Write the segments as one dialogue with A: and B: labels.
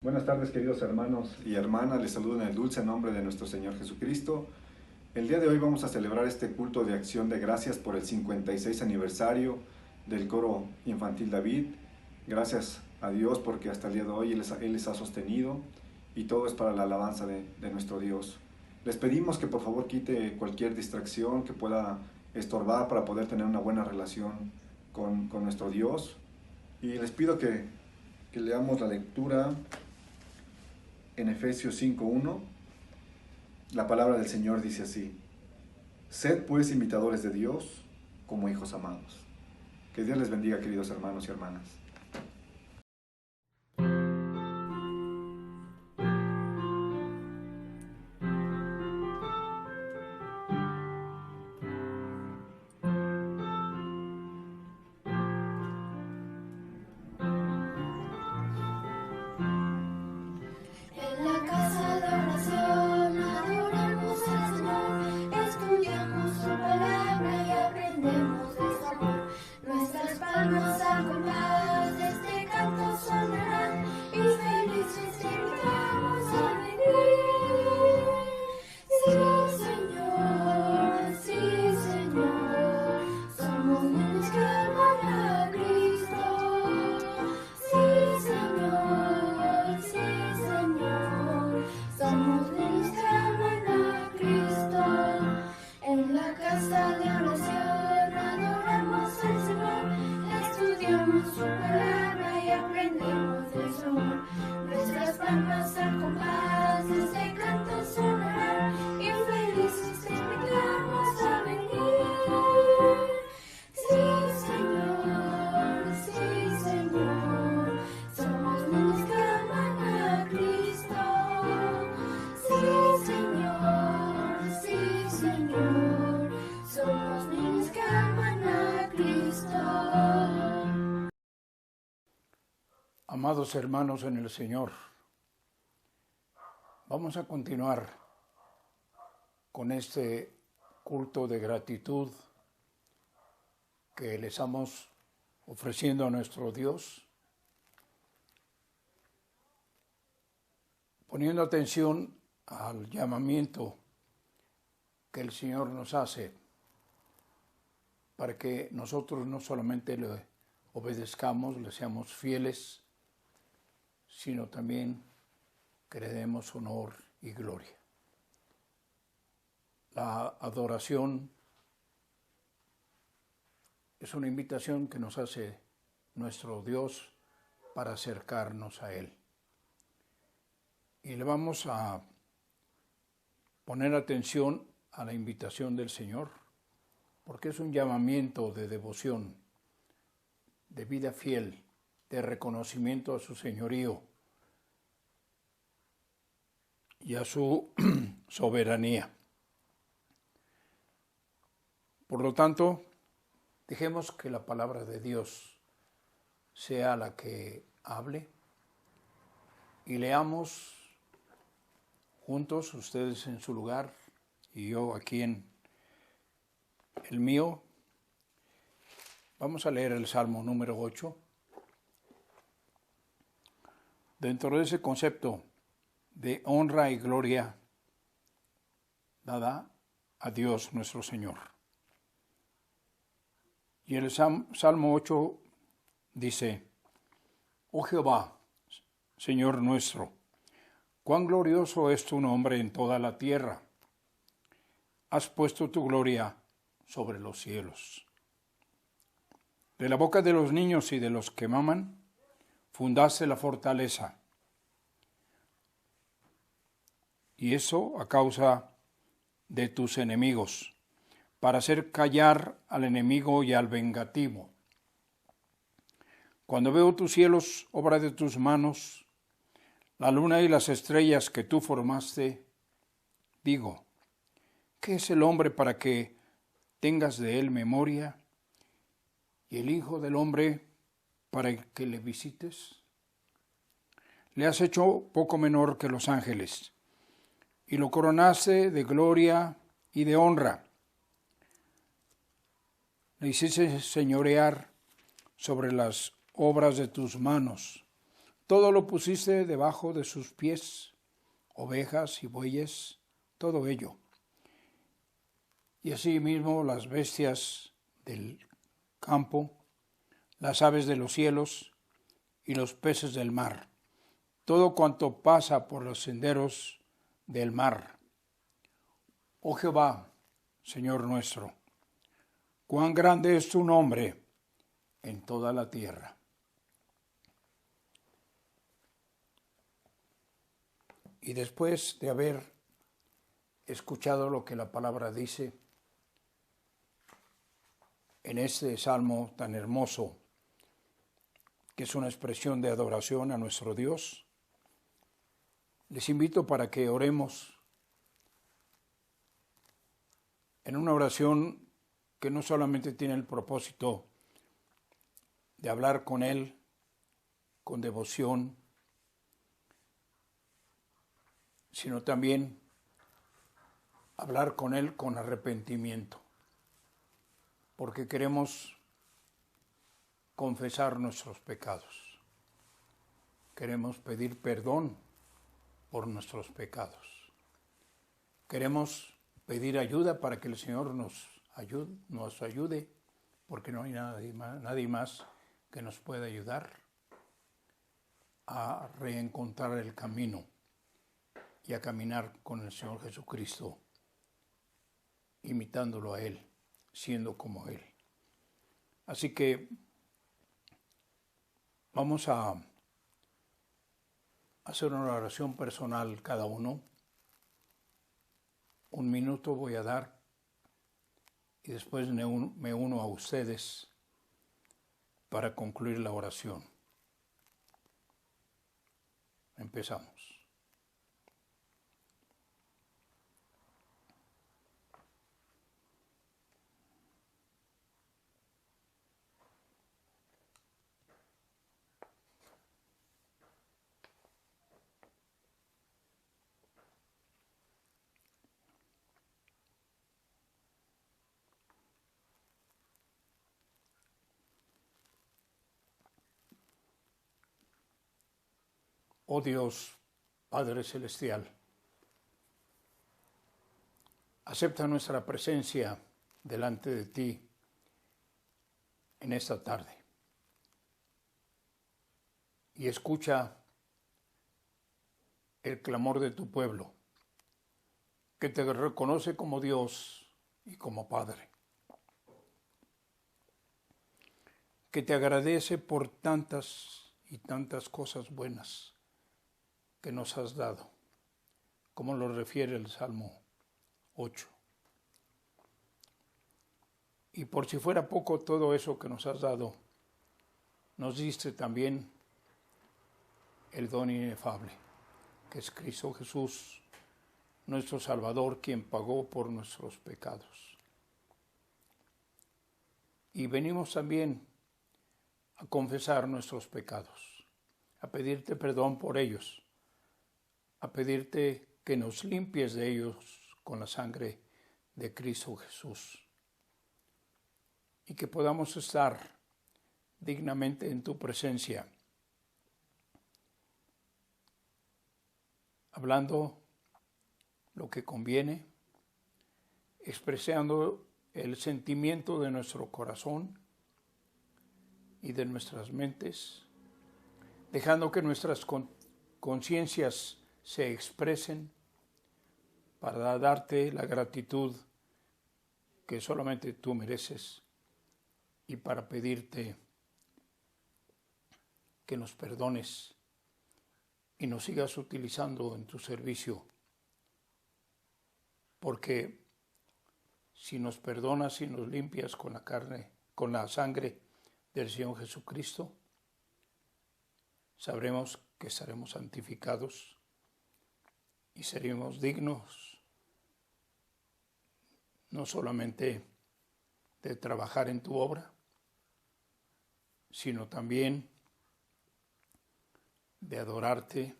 A: Buenas tardes, queridos hermanos y hermanas, les saludo en el dulce nombre de nuestro Señor Jesucristo. El día de hoy vamos a celebrar este culto de acción de gracias por el 56 aniversario del coro infantil David. Gracias a Dios porque hasta el día de hoy Él les ha sostenido y todo es para la alabanza de nuestro Dios. Les pedimos que por favor quite cualquier distracción que pueda estorbar para poder tener una buena relación con nuestro Dios. Y les pido que leamos la lectura en Efesios 5:1. La palabra del Señor dice así: Sed pues imitadores de Dios como hijos amados. Que Dios les bendiga, queridos hermanos y hermanas.
B: En la casa de oración adoramos al Señor, estudiamos su palabra y aprendemos de su amor. Nuestras palmas al compás de este canto sonarán y felices te invitamos a venir. Sí, Señor, sí, Señor, somos niños que aman a Cristo. Sí, Señor, sí, Señor, somos niños que aman a Cristo. En la casa de oración adoramos al Señor, estudiamos su palabra y aprendemos de su amor. Nuestras palmas al compás de este canto sonarán y felices te invitamos a venir. Sí, Señor, somos niños que aman a Cristo. Sí, Señor, somos niños que aman a Cristo.
C: Amados hermanos en el Señor, vamos a continuar con este culto de gratitud que le estamos ofreciendo a nuestro Dios, poniendo atención al llamamiento que el Señor nos hace para que nosotros no solamente le obedezcamos, le seamos fieles, sino también que le demos honor y gloria. La adoración es una invitación que nos hace nuestro Dios para acercarnos a Él. Y le vamos a poner atención a la invitación del Señor, porque es un llamamiento de devoción, de vida fiel, de reconocimiento a su señorío y a su soberanía. Por lo tanto, dejemos que la palabra de Dios sea la que hable y leamos juntos, ustedes en su lugar y yo aquí en el mío. Vamos a leer el Salmo número 8. Dentro de ese concepto de honra y gloria dada a Dios nuestro Señor. Y el Salmo 8 dice: Oh Jehová, Señor nuestro, cuán glorioso es tu nombre en toda la tierra. Has puesto tu gloria sobre los cielos. De la boca de los niños y de los que maman, fundaste la fortaleza. Y eso a causa de tus enemigos, para hacer callar al enemigo y al vengativo. Cuando veo tus cielos, obra de tus manos, la luna y las estrellas que tú formaste, digo, ¿qué es el hombre para que tengas de él memoria? ¿Y el hijo del hombre para que le visites? Le has hecho poco menor que los ángeles, y lo coronaste de gloria y de honra. Le hiciste señorear sobre las obras de tus manos. Todo lo pusiste debajo de sus pies, ovejas y bueyes, todo ello. Y asimismo las bestias del campo, las aves de los cielos y los peces del mar, todo cuanto pasa por los senderos del mar. Oh Jehová, Señor nuestro, cuán grande es tu nombre en toda la tierra. Y después de haber escuchado lo que la palabra dice en este salmo tan hermoso, que es una expresión de adoración a nuestro Dios, les invito para que oremos en una oración que no solamente tiene el propósito de hablar con Él con devoción, sino también hablar con Él con arrepentimiento, porque queremos confesar nuestros pecados. Queremos pedir perdón por nuestros pecados. Queremos pedir ayuda para que el Señor nos ayude, porque no hay nadie más que nos pueda ayudar a reencontrar el camino y a caminar con el Señor Jesucristo, imitándolo a Él, siendo como Él. Así que vamos a hacer una oración personal cada uno. 1 minuto voy a dar y después me uno a ustedes para concluir la oración. Empezamos. Oh Dios, Padre Celestial, acepta nuestra presencia delante de ti en esta tarde y escucha el clamor de tu pueblo, que te reconoce como Dios y como Padre, que te agradece por tantas y tantas cosas buenas que nos has dado, como lo refiere el Salmo 8. Y por si fuera poco todo eso que nos has dado, nos diste también el don inefable, que es Cristo Jesús, nuestro Salvador, quien pagó por nuestros pecados. Y venimos también a confesar nuestros pecados, a pedirte perdón por ellos, a pedirte que nos limpies de ellos con la sangre de Cristo Jesús y que podamos estar dignamente en tu presencia, hablando lo que conviene, expresando el sentimiento de nuestro corazón y de nuestras mentes, dejando que nuestras conciencias se expresen para darte la gratitud que solamente tú mereces y para pedirte que nos perdones y nos sigas utilizando en tu servicio, porque si nos perdonas y nos limpias con la sangre del Señor Jesucristo, sabremos que estaremos santificados y seremos dignos no solamente de trabajar en tu obra, sino también de adorarte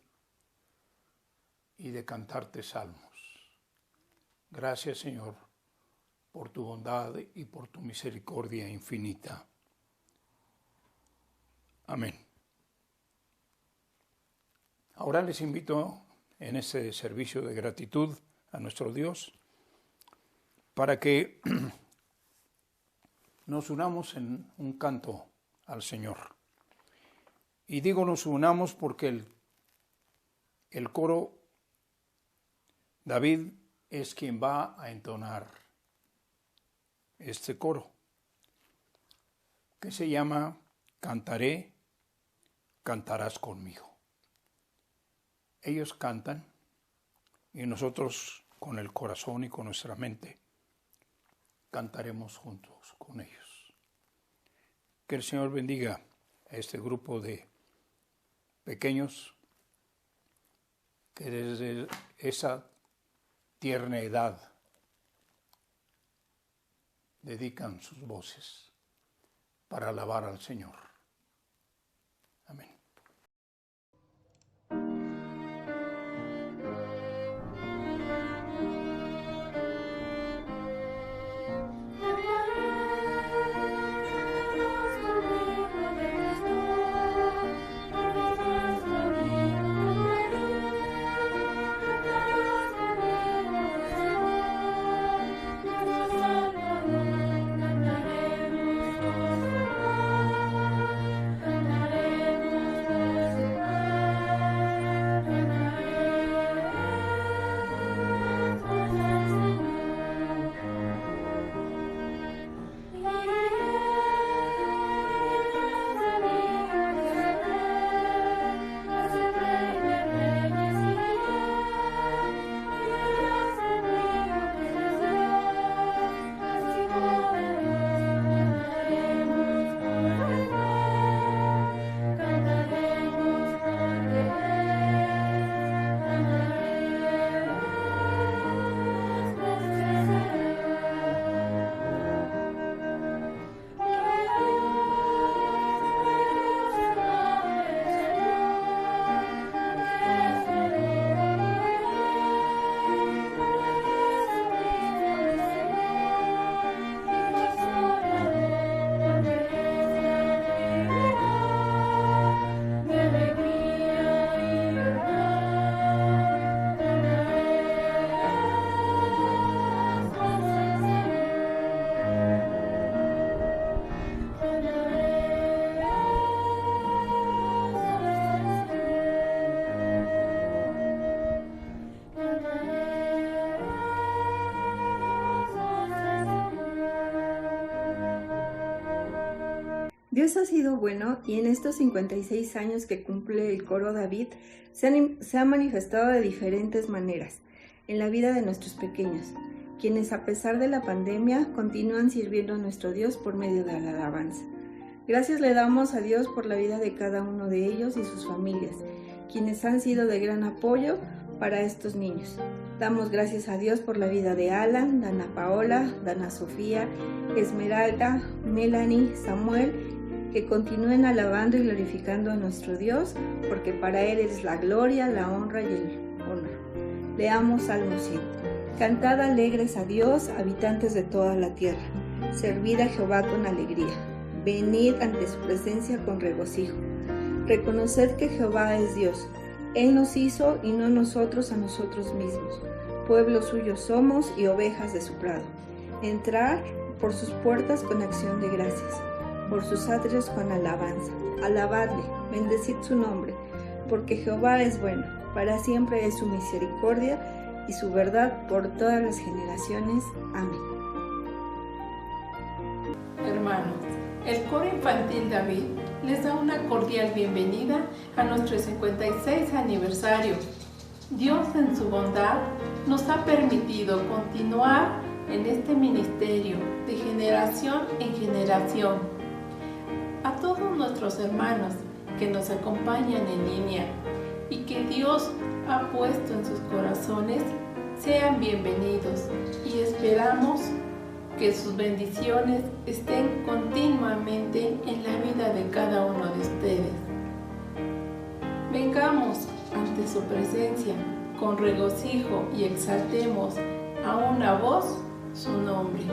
C: y de cantarte salmos. Gracias, Señor, por tu bondad y por tu misericordia infinita. Amén. Ahora les invito en este servicio de gratitud a nuestro Dios para que nos unamos en un canto al Señor. Y digo nos unamos porque el coro, David es quien va a entonar este coro, que se llama Cantaré, cantarás conmigo. Ellos cantan y nosotros con el corazón y con nuestra mente cantaremos juntos con ellos. Que el Señor bendiga a este grupo de pequeños que desde esa tierna edad dedican sus voces para alabar al Señor. Amén.
D: Dios ha sido bueno y en estos 56 años que cumple el coro David se ha manifestado de diferentes maneras en la vida de nuestros pequeños, quienes a pesar de la pandemia continúan sirviendo a nuestro Dios por medio de la alabanza. Gracias le damos a Dios por la vida de cada uno de ellos y sus familias, quienes han sido de gran apoyo para estos niños. Damos gracias a Dios por la vida de Alan, Dana Paola, Dana Sofía, Esmeralda, Melanie, Samuel, que continúen alabando y glorificando a nuestro Dios, porque para Él es la gloria, la honra y el honor. Leamos Salmo 100. Cantad alegres a Dios, habitantes de toda la tierra. Servid a Jehová con alegría. Venid ante su presencia con regocijo. Reconoced que Jehová es Dios. Él nos hizo y no nosotros a nosotros mismos. Pueblo suyo somos y ovejas de su prado. Entrad por sus puertas con acción de gracias, por sus atrios con alabanza. Alabadle, bendecid su nombre, porque Jehová es bueno, para siempre es su misericordia y su verdad por todas las generaciones. Amén.
E: Hermanos, el coro infantil David les da una cordial bienvenida a nuestro 56 aniversario. Dios en su bondad nos ha permitido continuar en este ministerio de generación en generación. A todos nuestros hermanos que nos acompañan en línea y que Dios ha puesto en sus corazones, sean bienvenidos y esperamos que sus bendiciones estén continuamente en la vida de cada uno de ustedes. Vengamos ante su presencia con regocijo y exaltemos a una voz su nombre.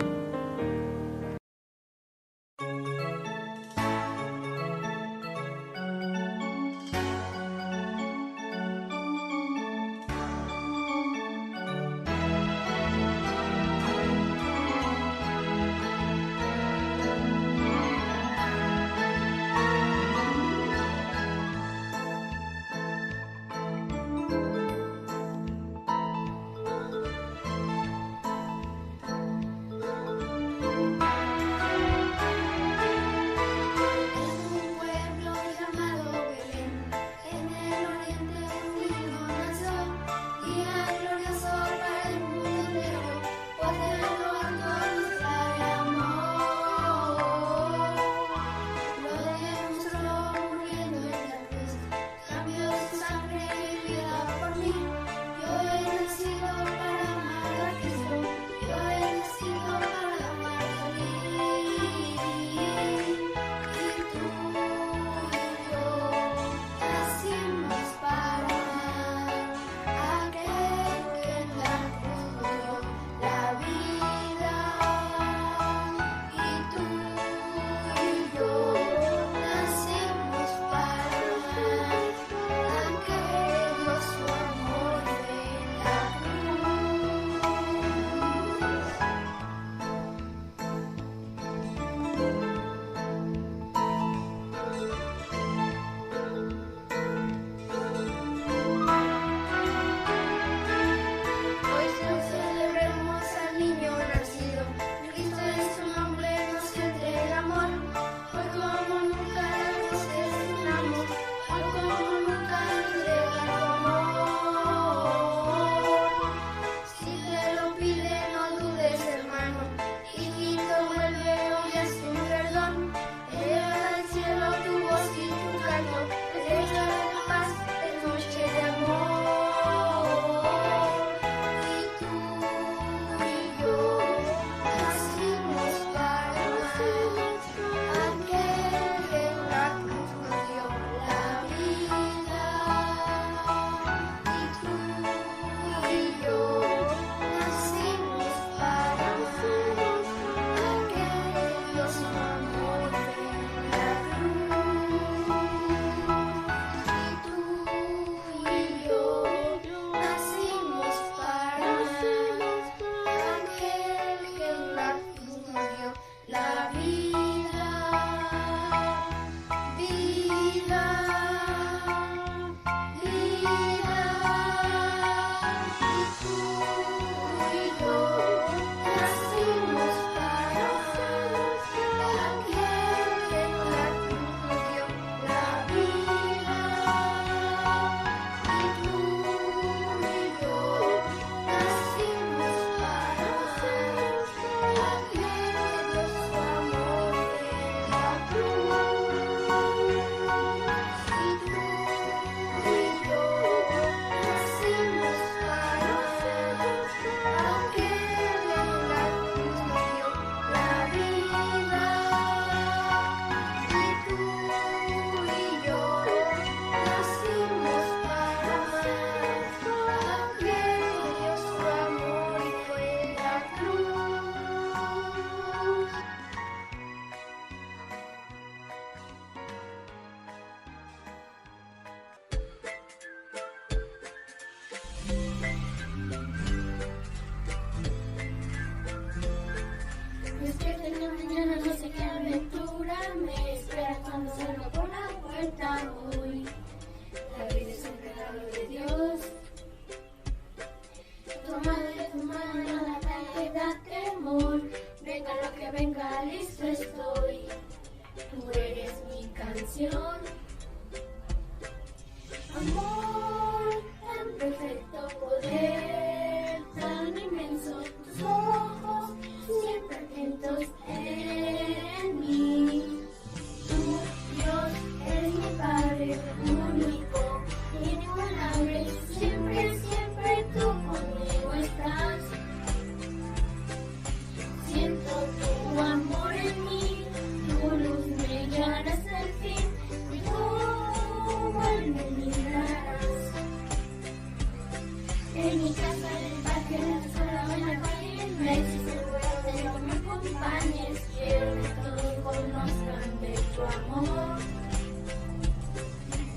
B: En mi casa, en el parque, en la escuela o en la calle, no existe lugar donde no me acompañes. Quiero que todos conozcan de tu amor.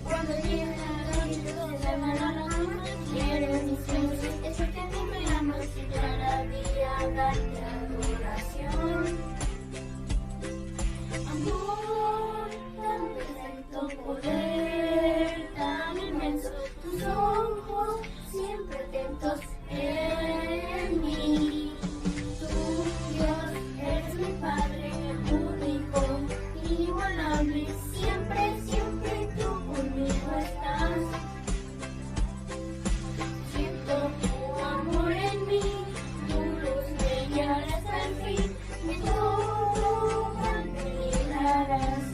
B: Cuando llegue la noche, todos se van a la cama. Quiero mis sueños, es que tú me amas y cada día darte adoración. Amor, tan perfecto poder, tan inmenso, tus ojos siempre atentos en mí. Tú, Dios, eres mi Padre, único, inigualable, siempre, siempre tú conmigo estás. Siento tu amor en mí, tu luz me guiará hasta el fin, de todo mal me librarás.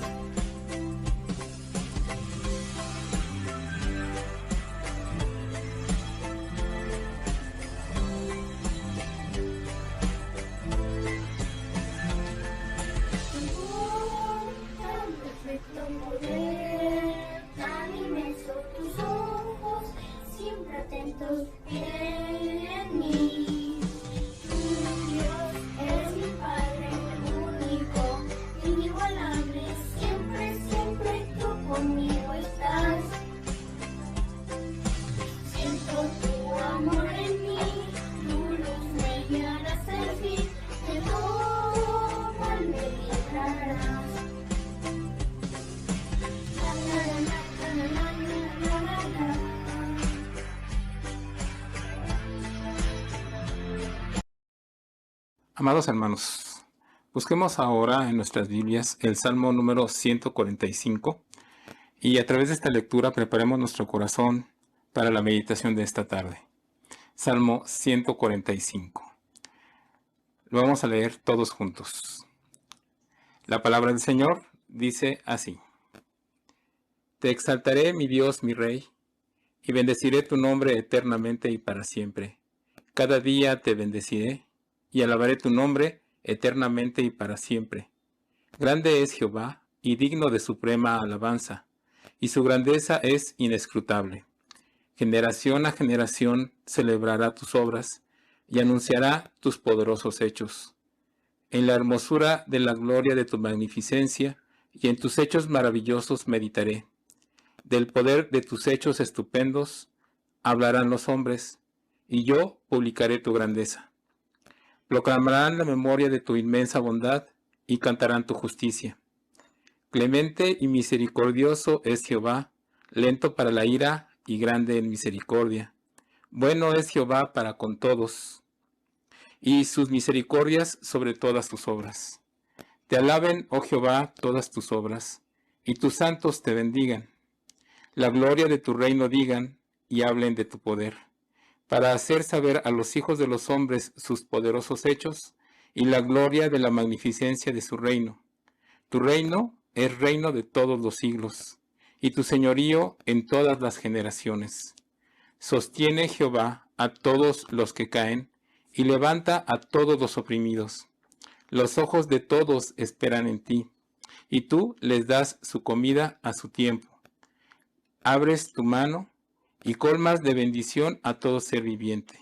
B: Tan perfecto poder, tan inmenso, tus ojos siempre atentos en mí. Tú, Dios, eres mi Padre, único, inigualable, siempre, siempre tú conmigo estás. Siento tu amor en mí, tu luz me guiará hasta el fin, de todo mal me librarás. La, la, la, la, la, la, la, la, la.
F: Amados hermanos, busquemos ahora en nuestras Biblias el Salmo número 145 y a través de esta lectura preparemos nuestro corazón para la meditación de esta tarde. Salmo 145. Lo vamos a leer todos juntos. La palabra del Señor dice así: Te exaltaré, mi Dios, mi Rey, y bendeciré tu nombre eternamente y para siempre. Cada día te bendeciré y alabaré tu nombre eternamente y para siempre. Grande es Jehová y digno de suprema alabanza, y su grandeza es inescrutable. Generación a generación celebrará tus obras y anunciará tus poderosos hechos. En la hermosura de la gloria de tu magnificencia y en tus hechos maravillosos meditaré. Del poder de tus hechos estupendos hablarán los hombres, y yo publicaré tu grandeza. Proclamarán la memoria de tu inmensa bondad y cantarán tu justicia. Clemente y misericordioso es Jehová, lento para la ira y grande en misericordia. Bueno es Jehová para con todos, y sus misericordias sobre todas tus obras. Te alaben, oh Jehová, todas tus obras, y tus santos te bendigan. La gloria de tu reino digan, y hablen de tu poder, para hacer saber a los hijos de los hombres sus poderosos hechos y la gloria de la magnificencia de su reino. Tu reino es reino de todos los siglos, y tu señorío en todas las generaciones. Sostiene Jehová a todos los que caen, y levanta a todos los oprimidos. Los ojos de todos esperan en ti, y tú les das su comida a su tiempo. Abres tu mano, y colmas de bendición a todo ser viviente.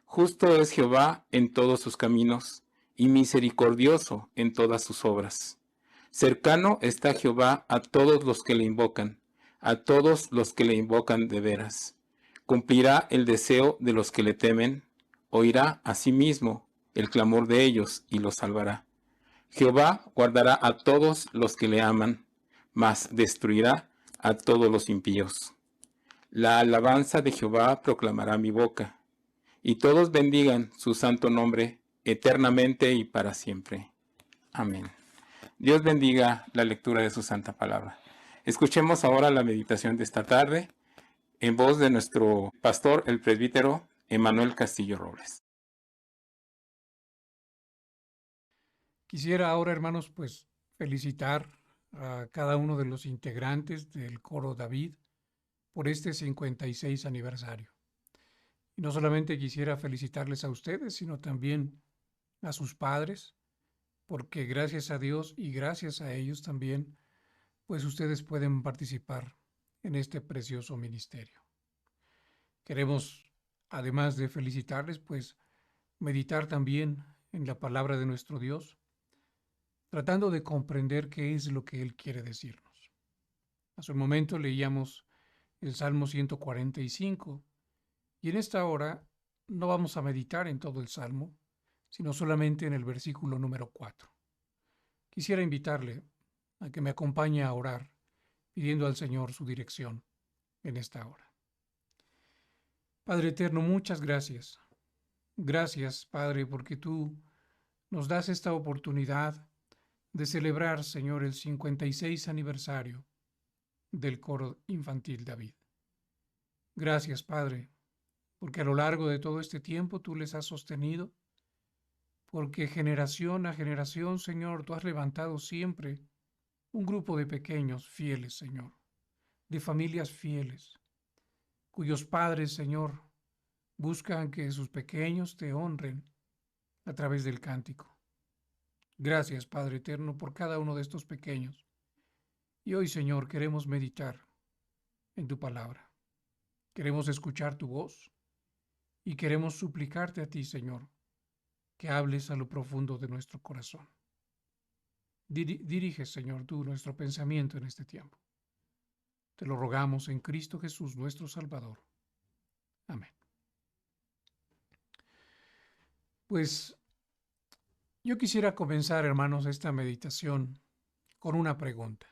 F: Justo es Jehová en todos sus caminos, y misericordioso en todas sus obras. Cercano está Jehová a todos los que le invocan, a todos los que le invocan de veras. Cumplirá el deseo de los que le temen, oirá asimismo el clamor de ellos y los salvará. Jehová guardará a todos los que le aman, mas destruirá a todos los impíos. La alabanza de Jehová proclamará mi boca, y todos bendigan su santo nombre eternamente y para siempre. Amén. Dios bendiga la lectura de su santa palabra. Escuchemos ahora la meditación de esta tarde en voz de nuestro pastor, el presbítero Emanuel Castillo Robles.
C: Quisiera ahora, hermanos, pues felicitar a cada uno de los integrantes del coro David por este 56 aniversario. Y no solamente quisiera felicitarles a ustedes, sino también a sus padres, porque gracias a Dios y gracias a ellos también, pues ustedes pueden participar en este precioso ministerio. Queremos además de felicitarles, pues meditar también en la palabra de nuestro Dios, tratando de comprender qué es lo que Él quiere decirnos. Hace un momento leíamos el Salmo 145 y en esta hora no vamos a meditar en todo el Salmo, sino solamente en el versículo número 4. Quisiera invitarle a que me acompañe a orar, pidiendo al Señor su dirección en esta hora. Padre eterno, muchas gracias. Gracias, Padre, porque tú nos das esta oportunidad de celebrar, Señor, el 56 aniversario del coro infantil David. Gracias, Padre, porque a lo largo de todo este tiempo tú les has sostenido, porque generación a generación, Señor, tú has levantado siempre un grupo de pequeños fieles, Señor, de familias fieles, cuyos padres, Señor, buscan que sus pequeños te honren a través del cántico. Gracias, Padre eterno, por cada uno de estos pequeños. Y hoy, Señor, queremos meditar en tu palabra. Queremos escuchar tu voz y queremos suplicarte a ti, Señor, que hables a lo profundo de nuestro corazón. Dirige, Señor, tú nuestro pensamiento en este tiempo. Te lo rogamos en Cristo Jesús, nuestro Salvador. Amén. Pues yo quisiera comenzar, hermanos, esta meditación con una pregunta.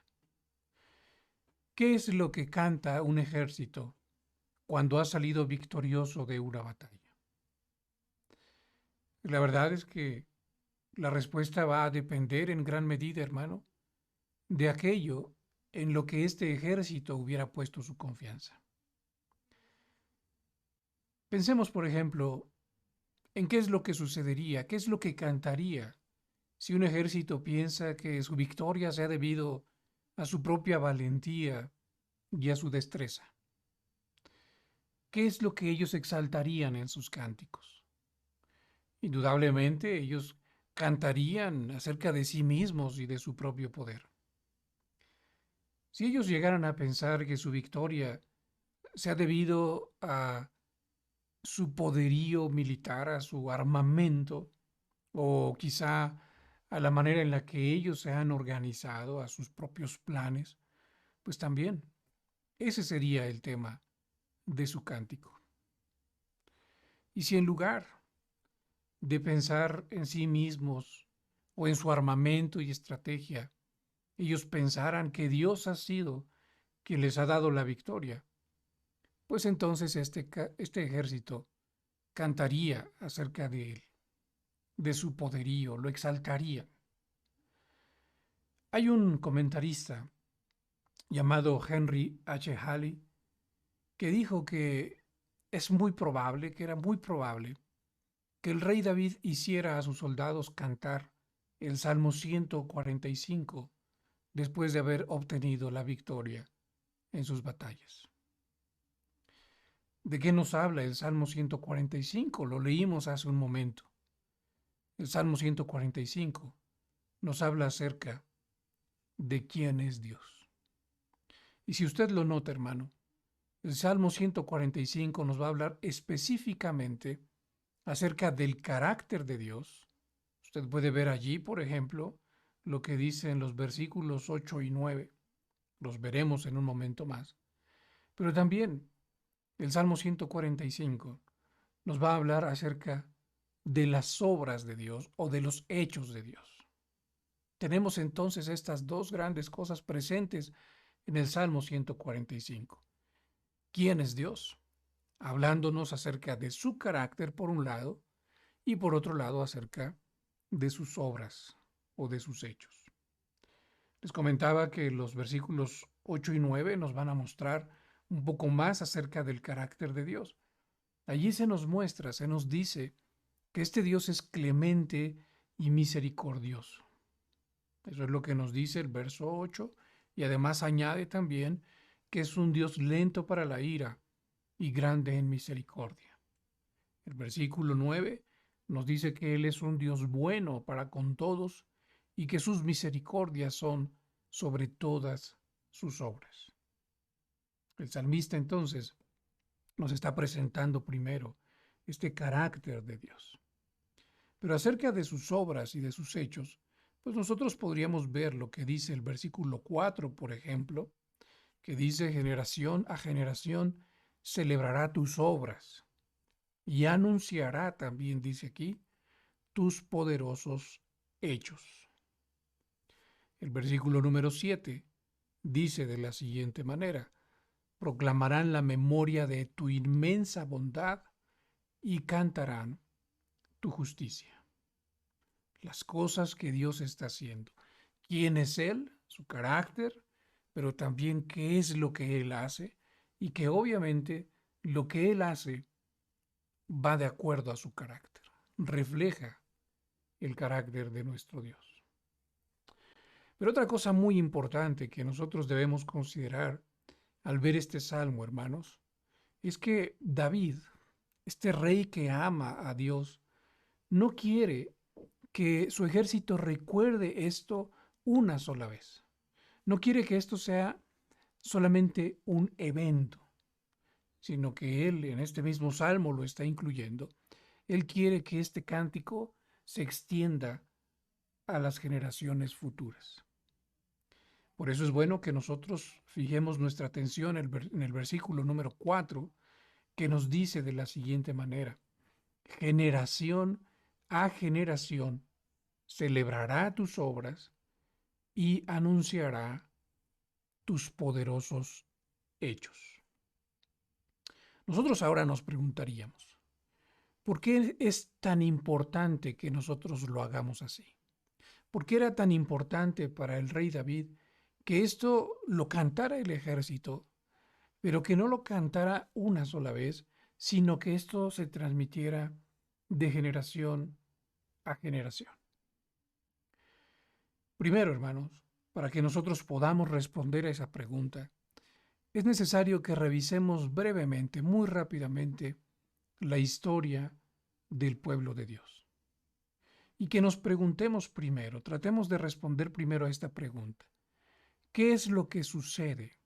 C: ¿Qué es lo que canta un ejército cuando ha salido victorioso de una batalla? La verdad es que la respuesta va a depender en gran medida, hermano, de aquello en lo que este ejército hubiera puesto su confianza. Pensemos, por ejemplo, en qué es lo que sucedería, qué es lo que cantaría si un ejército piensa que su victoria se ha debido a su propia valentía y a su destreza. ¿Qué es lo que ellos exaltarían en sus cánticos? Indudablemente ellos cantarían acerca de sí mismos y de su propio poder. Si ellos llegaran a pensar que su victoria se ha debido a su poderío militar, a su armamento, o quizá a la manera en la que ellos se han organizado, a sus propios planes, pues también ese sería el tema de su cántico. Y si en lugar de pensar en sí mismos o en su armamento y estrategia, ellos pensaran que Dios ha sido quien les ha dado la victoria, pues entonces este ejército cantaría acerca de él, de su poderío, lo exaltaría. Hay un comentarista llamado Henry H. Halley que dijo que es muy probable, que era muy probable, que el rey David hiciera a sus soldados cantar el Salmo 145 después de haber obtenido la victoria en sus batallas. ¿De qué nos habla el Salmo 145? Lo leímos hace un momento. El Salmo 145 nos habla acerca de quién es Dios. Y si usted lo nota, hermano, el Salmo 145 nos va a hablar específicamente acerca del carácter de Dios. Usted puede ver allí, por ejemplo, lo que dice en los versículos 8 y 9. Los veremos en un momento más. Pero también el Salmo 145 nos va a hablar acerca de las obras de Dios o de los hechos de Dios. Tenemos entonces estas dos grandes cosas presentes en el Salmo 145. ¿Quién es Dios? Hablándonos acerca de su carácter por un lado y por otro lado acerca de sus obras o de sus hechos. Les comentaba que los versículos 8 y 9 nos van a mostrar un poco más acerca del carácter de Dios. Allí se nos muestra, se nos dice que este Dios es clemente y misericordioso. Eso es lo que nos dice el verso 8 y además añade también que es un Dios lento para la ira y grande en misericordia. El versículo 9 nos dice que Él es un Dios bueno para con todos y que sus misericordias son sobre todas sus obras. El salmista entonces nos está presentando primero este carácter de Dios. Pero acerca de sus obras y de sus hechos, pues nosotros podríamos ver lo que dice el versículo 4, por ejemplo, que dice: generación a generación celebrará tus obras y anunciará, también dice aquí, tus poderosos hechos. El versículo número 7 dice de la siguiente manera: proclamarán la memoria de tu inmensa bondad y cantarán tu justicia. Las cosas que Dios está haciendo. ¿Quién es Él? Su carácter, pero también qué es lo que Él hace, y que obviamente lo que Él hace va de acuerdo a su carácter, refleja el carácter de nuestro Dios. Pero otra cosa muy importante que nosotros debemos considerar al ver este salmo, hermanos, es que David, este rey que ama a Dios, no quiere que su ejército recuerde esto una sola vez. No quiere que esto sea solamente un evento, sino que él en este mismo salmo lo está incluyendo. Él quiere que este cántico se extienda a las generaciones futuras. Por eso es bueno que nosotros fijemos nuestra atención en el versículo número 4, que nos dice de la siguiente manera: generación a generación celebrará tus obras y anunciará tus poderosos hechos. Nosotros ahora nos preguntaríamos, ¿por qué es tan importante que nosotros lo hagamos así? ¿Por qué era tan importante para el rey David que esto lo cantara el ejército, pero que no lo cantara una sola vez, sino que esto se transmitiera de generación a generación? Primero, hermanos, para que nosotros podamos responder a esa pregunta, es necesario que revisemos brevemente, muy rápidamente, la historia del pueblo de Dios. Y que nos preguntemos primero, tratemos de responder primero a esta pregunta: ¿qué es lo que sucede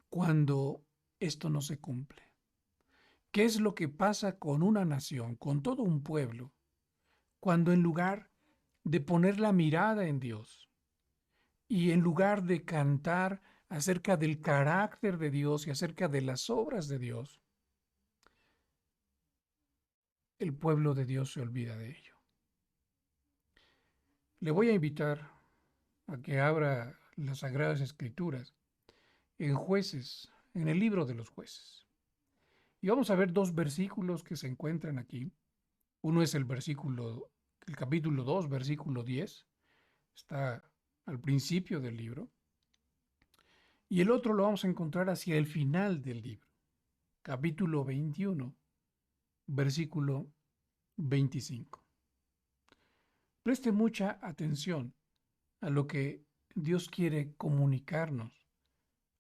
C: cuando esto no se cumple? ¿Qué es lo que pasa con una nación, con todo un pueblo, cuando en lugar de poner la mirada en Dios y en lugar de cantar acerca del carácter de Dios y acerca de las obras de Dios, el pueblo de Dios se olvida de ello? Le voy a invitar a que abra las Sagradas Escrituras en Jueces, en el libro de los Jueces. Y vamos a ver dos versículos que se encuentran aquí. Uno es el capítulo 2, versículo 10. Está al principio del libro. Y el otro lo vamos a encontrar hacia el final del libro. Capítulo 21, versículo 25. Preste mucha atención a lo que Dios quiere comunicarnos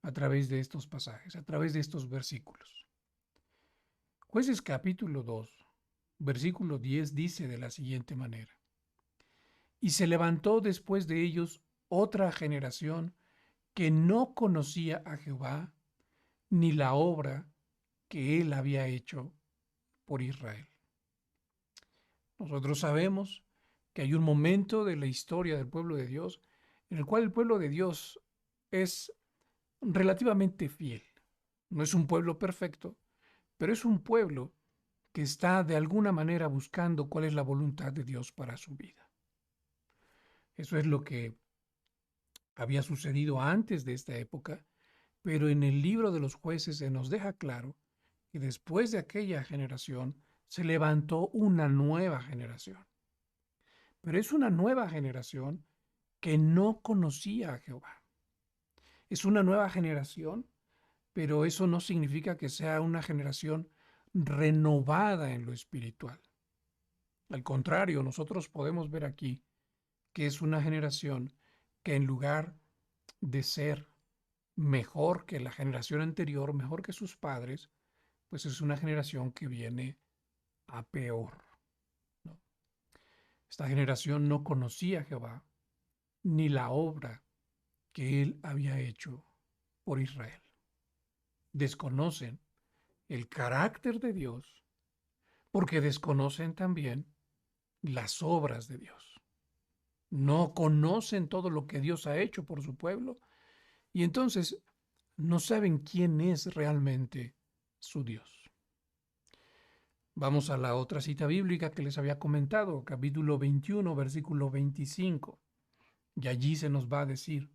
C: a través de estos pasajes, a través de estos versículos. Jueces capítulo 2, versículo 10 dice de la siguiente manera: y se levantó después de ellos otra generación que no conocía a Jehová ni la obra que él había hecho por Israel. Nosotros sabemos que hay un momento de la historia del pueblo de Dios en el cual el pueblo de Dios es relativamente fiel. No es un pueblo perfecto, pero es un pueblo que está de alguna manera buscando cuál es la voluntad de Dios para su vida. Eso es lo que había sucedido antes de esta época, pero en el libro de los Jueces se nos deja claro que después de aquella generación se levantó una nueva generación. Pero es una nueva generación que no conocía a Jehová. Es una nueva generación, pero eso no significa que sea una generación renovada en lo espiritual. Al contrario, nosotros podemos ver aquí que es una generación que en lugar de ser mejor que la generación anterior, mejor que sus padres, pues es una generación que viene a peor, ¿no? Esta generación no conocía a Jehová ni la obra que él había hecho por Israel. Desconocen el carácter de Dios, porque desconocen también las obras de Dios. No conocen todo lo que Dios ha hecho por su pueblo y entonces no saben quién es realmente su Dios. Vamos a la otra cita bíblica que les había comentado, capítulo 21, versículo 25. Y allí se nos va a decir,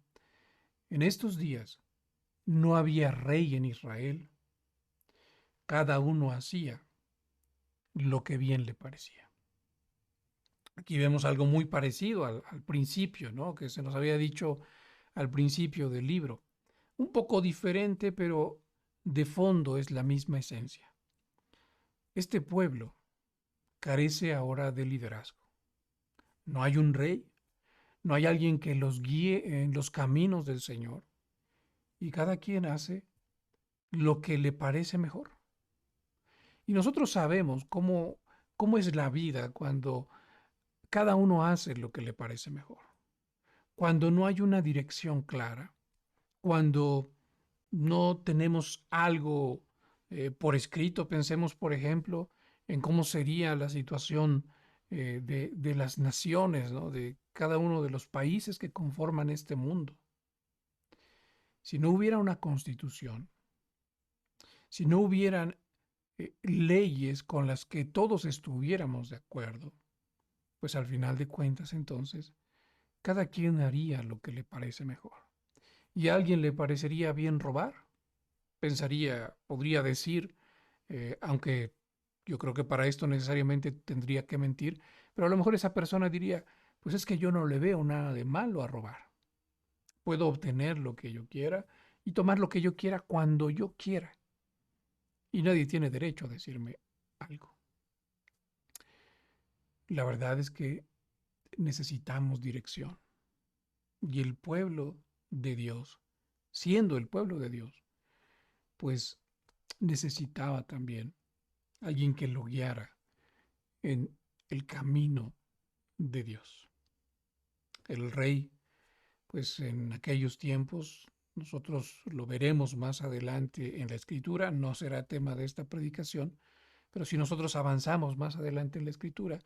C: en estos días no había rey en Israel, cada uno hacía lo que bien le parecía. Aquí vemos algo muy parecido al principio, ¿no? Que se nos había dicho al principio del libro. Un poco diferente, pero de fondo es la misma esencia. Este pueblo carece ahora de liderazgo. No hay un rey, no hay alguien que los guíe en los caminos del Señor. Y cada quien hace lo que le parece mejor. Y nosotros sabemos cómo es la vida cuando cada uno hace lo que le parece mejor. Cuando no hay una dirección clara, cuando no tenemos algo por escrito, pensemos, por ejemplo, en cómo sería la situación de las naciones, ¿no? De cada uno de los países que conforman este mundo. Si no hubiera una constitución, si no hubieran leyes con las que todos estuviéramos de acuerdo, pues al final de cuentas entonces cada quien haría lo que le parece mejor. ¿Y a alguien le parecería bien robar? Pensaría, podría decir, aunque yo creo que para esto necesariamente tendría que mentir, pero a lo mejor esa persona diría, pues es que yo no le veo nada de malo a robar. Puedo obtener lo que yo quiera y tomar lo que yo quiera cuando yo quiera. Y nadie tiene derecho a decirme algo. La verdad es que necesitamos dirección. Y el pueblo de Dios, siendo el pueblo de Dios, pues necesitaba también alguien que lo guiara en el camino de Dios. El rey, pues en aquellos tiempos, nosotros lo veremos más adelante en la Escritura, no será tema de esta predicación, pero si nosotros avanzamos más adelante en la Escritura,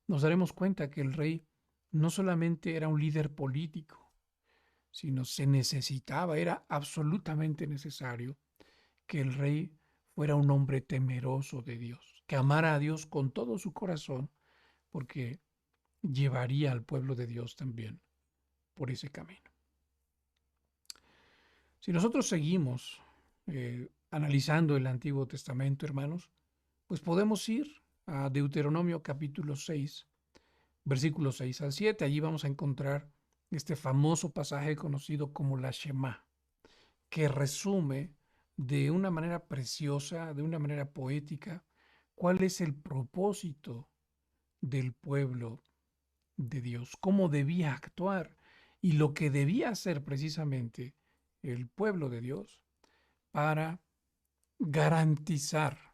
C: nos daremos cuenta que el rey no solamente era un líder político, sino se necesitaba, era absolutamente necesario que el rey fuera un hombre temeroso de Dios, que amara a Dios con todo su corazón, porque llevaría al pueblo de Dios también por ese camino. Si nosotros seguimos analizando el Antiguo Testamento, hermanos, pues podemos ir a Deuteronomio capítulo 6, versículos 6 al 7. Allí vamos a encontrar este famoso pasaje conocido como la Shema, que resume de una manera preciosa, de una manera poética, cuál es el propósito del pueblo de Dios, cómo debía actuar y lo que debía hacer precisamente el pueblo de Dios para garantizar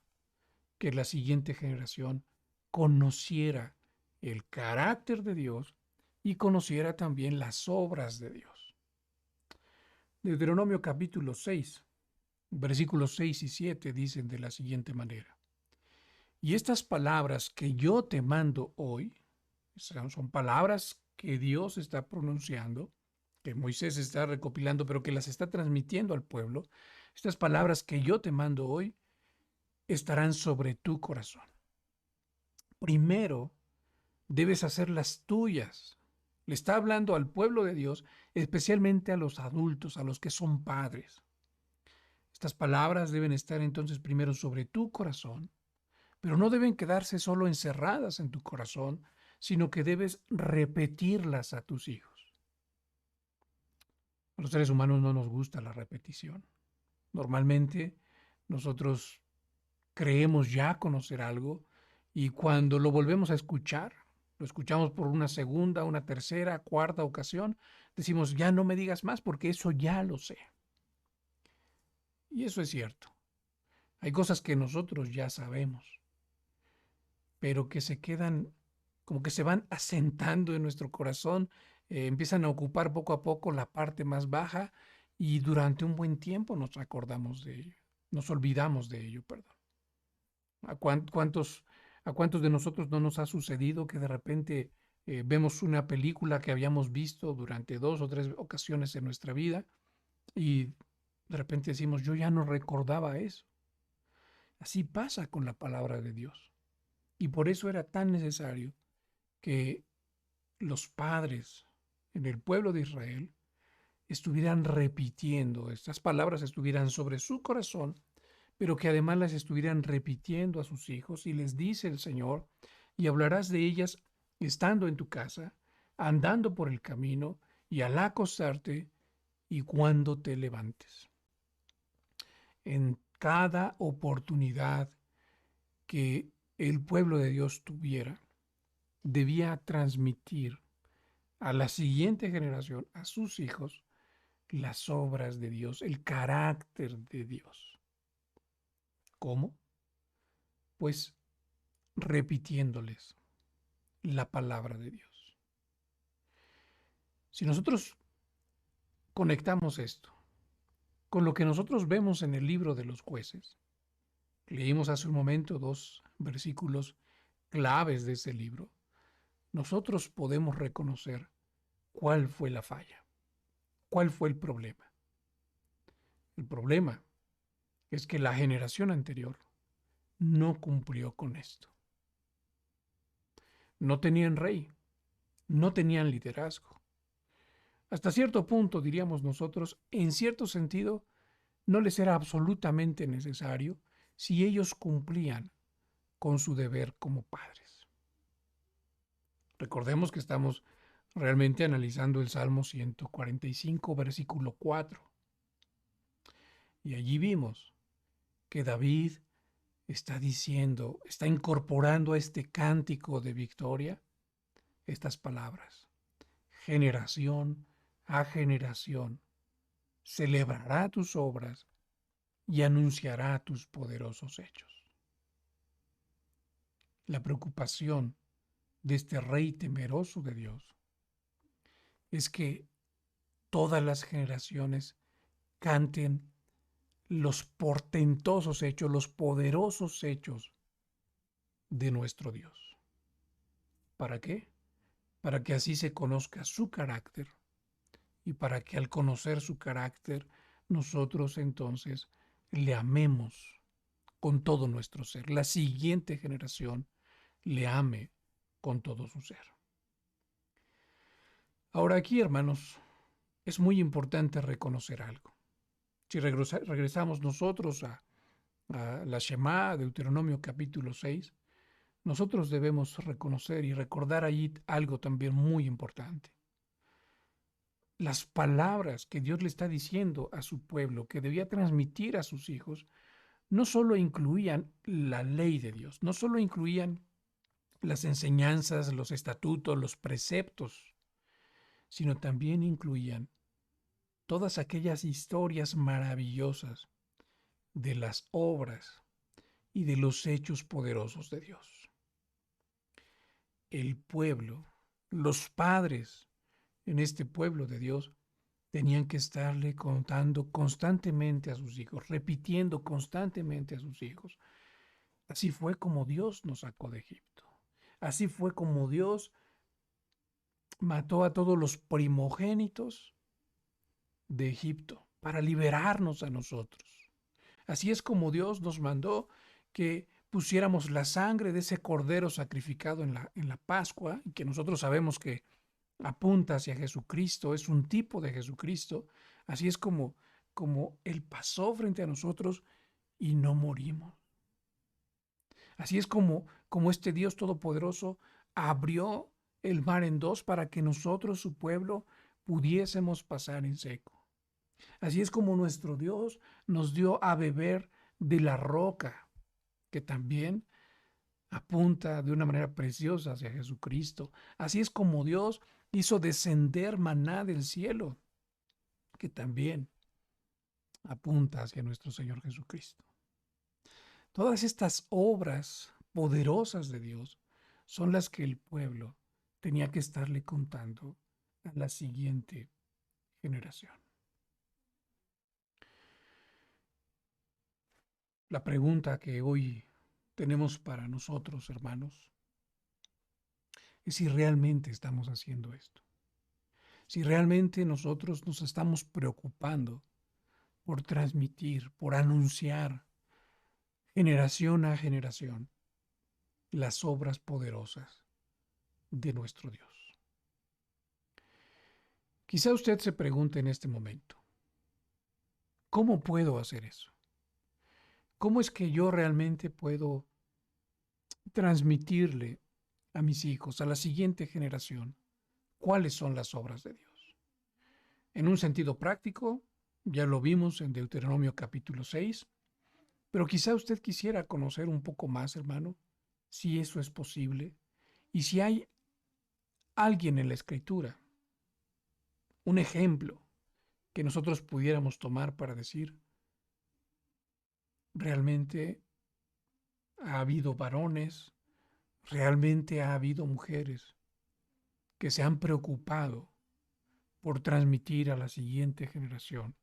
C: que la siguiente generación conociera el carácter de Dios y conociera también las obras de Dios. Deuteronomio capítulo 6, versículos 6 y 7 dicen de la siguiente manera: y estas palabras que yo te mando hoy, son palabras que Dios está pronunciando, que Moisés está recopilando, pero que las está transmitiendo al pueblo. Estas palabras que yo te mando hoy estarán sobre tu corazón. Primero debes hacerlas tuyas. Le está hablando al pueblo de Dios, especialmente a los adultos, a los que son padres. Estas palabras deben estar entonces primero sobre tu corazón, pero no deben quedarse solo encerradas en tu corazón, sino que debes repetirlas a tus hijos. A los seres humanos no nos gusta la repetición. Normalmente nosotros creemos ya conocer algo y cuando lo volvemos a escuchar, lo escuchamos por una segunda, una tercera, cuarta ocasión, decimos, ya no me digas más porque eso ya lo sé. Y eso es cierto. Hay cosas que nosotros ya sabemos, pero que se quedan, como que se van asentando en nuestro corazón, empiezan a ocupar poco a poco la parte más baja y durante un buen tiempo nos acordamos de ello, nos olvidamos de ello, perdón. ¿Cuántos ¿A cuántos de nosotros no nos ha sucedido que de repente vemos una película que habíamos visto durante 2 o 3 ocasiones en nuestra vida y de repente decimos, yo ya no recordaba eso? Así pasa con la palabra de Dios. Y por eso era tan necesario que los padres en el pueblo de Israel estuvieran repitiendo estas palabras, estuvieran sobre su corazón, pero que además las estuvieran repitiendo a sus hijos. Y les dice el Señor, y hablarás de ellas estando en tu casa, andando por el camino, y al acostarte y cuando te levantes. En cada oportunidad que el pueblo de Dios tuviera, debía transmitir a la siguiente generación, a sus hijos, las obras de Dios, el carácter de Dios. ¿Cómo? Pues repitiéndoles la palabra de Dios. Si nosotros conectamos esto con lo que nosotros vemos en el libro de los jueces, leímos hace un momento 2 versículos claves de ese libro, nosotros podemos reconocer cuál fue la falla, cuál fue el problema. El problema es que la generación anterior no cumplió con esto. No tenían rey, no tenían liderazgo. Hasta cierto punto, diríamos nosotros, en cierto sentido, no les era absolutamente necesario si ellos cumplían con su deber como padres. Recordemos que estamos realmente analizando el Salmo 145, versículo 4. Y allí vimos que David está diciendo, está incorporando a este cántico de victoria estas palabras: generación a generación celebrará tus obras y anunciará tus poderosos hechos. La preocupación de este rey temeroso de Dios es que todas las generaciones canten los portentosos hechos, los poderosos hechos de nuestro Dios. ¿Para qué? Para que así se conozca su carácter y para que al conocer su carácter nosotros entonces le amemos con todo nuestro ser. La siguiente generación le ame con todo su ser. Ahora aquí, hermanos, es muy importante reconocer algo. Si regresamos nosotros a la Shema, Deuteronomio capítulo 6, nosotros debemos reconocer y recordar allí algo también muy importante. Las palabras que Dios le está diciendo a su pueblo, que debía transmitir a sus hijos, no solo incluían la ley de Dios, no solo incluían las enseñanzas, los estatutos, los preceptos, sino también incluían todas aquellas historias maravillosas de las obras y de los hechos poderosos de Dios. El pueblo, los padres en este pueblo de Dios, tenían que estarle contando constantemente a sus hijos, repitiendo constantemente a sus hijos. Así fue como Dios nos sacó de Egipto. Así fue como Dios mató a todos los primogénitos de Egipto para liberarnos a nosotros. Así es como Dios nos mandó que pusiéramos la sangre de ese cordero sacrificado en la Pascua, y que nosotros sabemos que apunta hacia Jesucristo, es un tipo de Jesucristo. Así es como Él pasó frente a nosotros y no morimos. Así es como este Dios todopoderoso abrió el mar en dos para que nosotros, su pueblo, pudiésemos pasar en seco. Así es como nuestro Dios nos dio a beber de la roca, que también apunta de una manera preciosa hacia Jesucristo. Así es como Dios hizo descender maná del cielo, que también apunta hacia nuestro Señor Jesucristo. Todas estas obras poderosas de Dios son las que el pueblo tenía que estarle contando a la siguiente generación. La pregunta que hoy tenemos para nosotros, hermanos, es si realmente estamos haciendo esto. Si realmente nosotros nos estamos preocupando por transmitir, por anunciar generación a generación las obras poderosas de nuestro Dios. Quizá usted se pregunte en este momento, ¿cómo puedo hacer eso? ¿Cómo es que yo realmente puedo transmitirle a mis hijos, a la siguiente generación, cuáles son las obras de Dios? En un sentido práctico, ya lo vimos en Deuteronomio capítulo 6, pero quizá usted quisiera conocer un poco más, hermano, si eso es posible y si hay alguien en la Escritura, un ejemplo que nosotros pudiéramos tomar para decir, realmente ha habido varones, realmente ha habido mujeres que se han preocupado por transmitir a la siguiente generación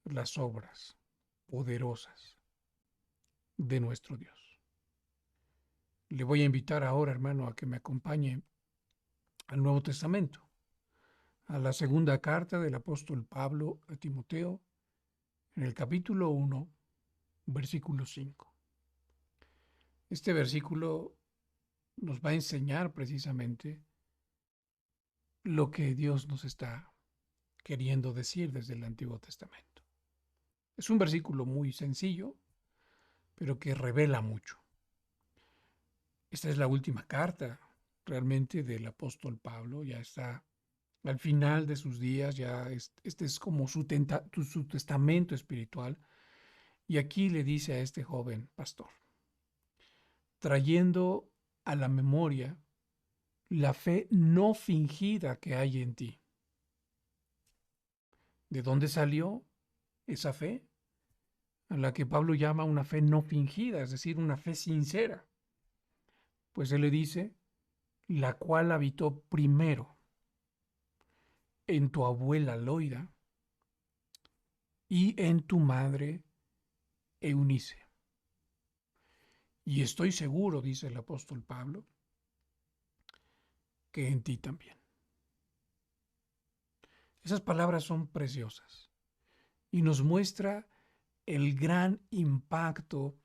C: las obras poderosas de nuestro Dios. Le voy a invitar ahora, hermano, a que me acompañe al Nuevo Testamento, a la segunda carta del apóstol Pablo a Timoteo, en el capítulo 1, versículo 5. Este versículo nos va a enseñar precisamente lo que Dios nos está queriendo decir desde el Antiguo Testamento. Es un versículo muy sencillo, pero que revela mucho. Esta es la última carta realmente del apóstol Pablo, ya está al final de sus días, ya este es como su testamento espiritual, y aquí le dice a este joven pastor, trayendo a la memoria la fe no fingida que hay en ti. ¿De dónde salió esa fe? A la que Pablo llama una fe no fingida, es decir, una fe sincera. Pues él le dice, la cual habitó primero en tu abuela Loida y en tu madre Eunice. Y estoy seguro, dice el apóstol Pablo, que en ti también. Esas palabras son preciosas y nos muestra el gran impacto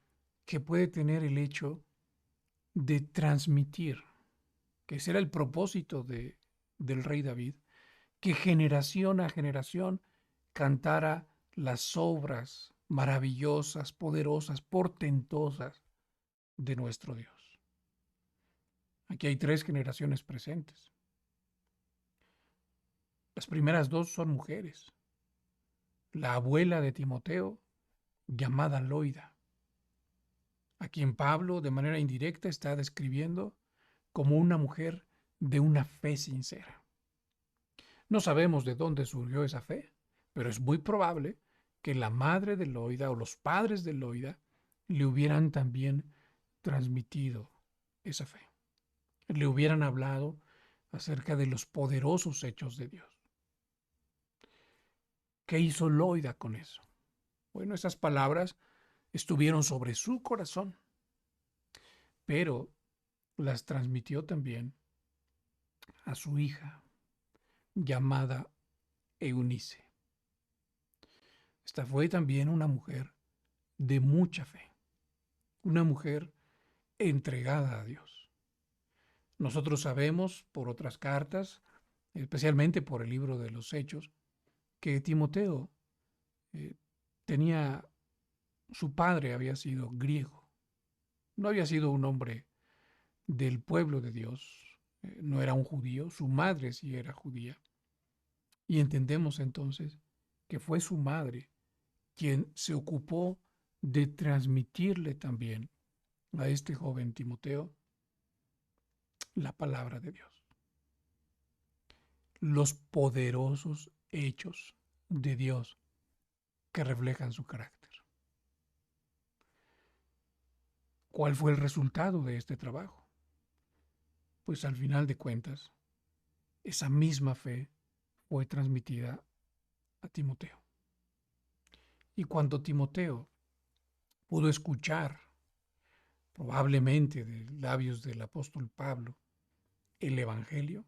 C: que puede tener el hecho de transmitir, que ese era el propósito del rey David, que generación a generación cantara las obras maravillosas, poderosas, portentosas de nuestro Dios. Aquí hay 3 generaciones presentes. Las primeras 2 son mujeres. La abuela de Timoteo, llamada Loida, a quien Pablo de manera indirecta está describiendo como una mujer de una fe sincera. No sabemos de dónde surgió esa fe, pero es muy probable que la madre de Loida o los padres de Loida le hubieran también transmitido esa fe. Le hubieran hablado acerca de los poderosos hechos de Dios. ¿Qué hizo Loida con eso? Bueno, esas palabras estuvieron sobre su corazón, pero las transmitió también a su hija, llamada Eunice. Esta fue también una mujer de mucha fe, una mujer entregada a Dios. Nosotros sabemos por otras cartas, especialmente por el libro de los Hechos, que Timoteo su padre había sido griego, no había sido un hombre del pueblo de Dios, no era un judío, su madre sí era judía. Y entendemos entonces que fue su madre quien se ocupó de transmitirle también a este joven Timoteo la palabra de Dios, los poderosos hechos de Dios que reflejan su carácter. ¿Cuál fue el resultado de este trabajo? Pues al final de cuentas, esa misma fe fue transmitida a Timoteo. Y cuando Timoteo pudo escuchar probablemente de labios del apóstol Pablo, el Evangelio,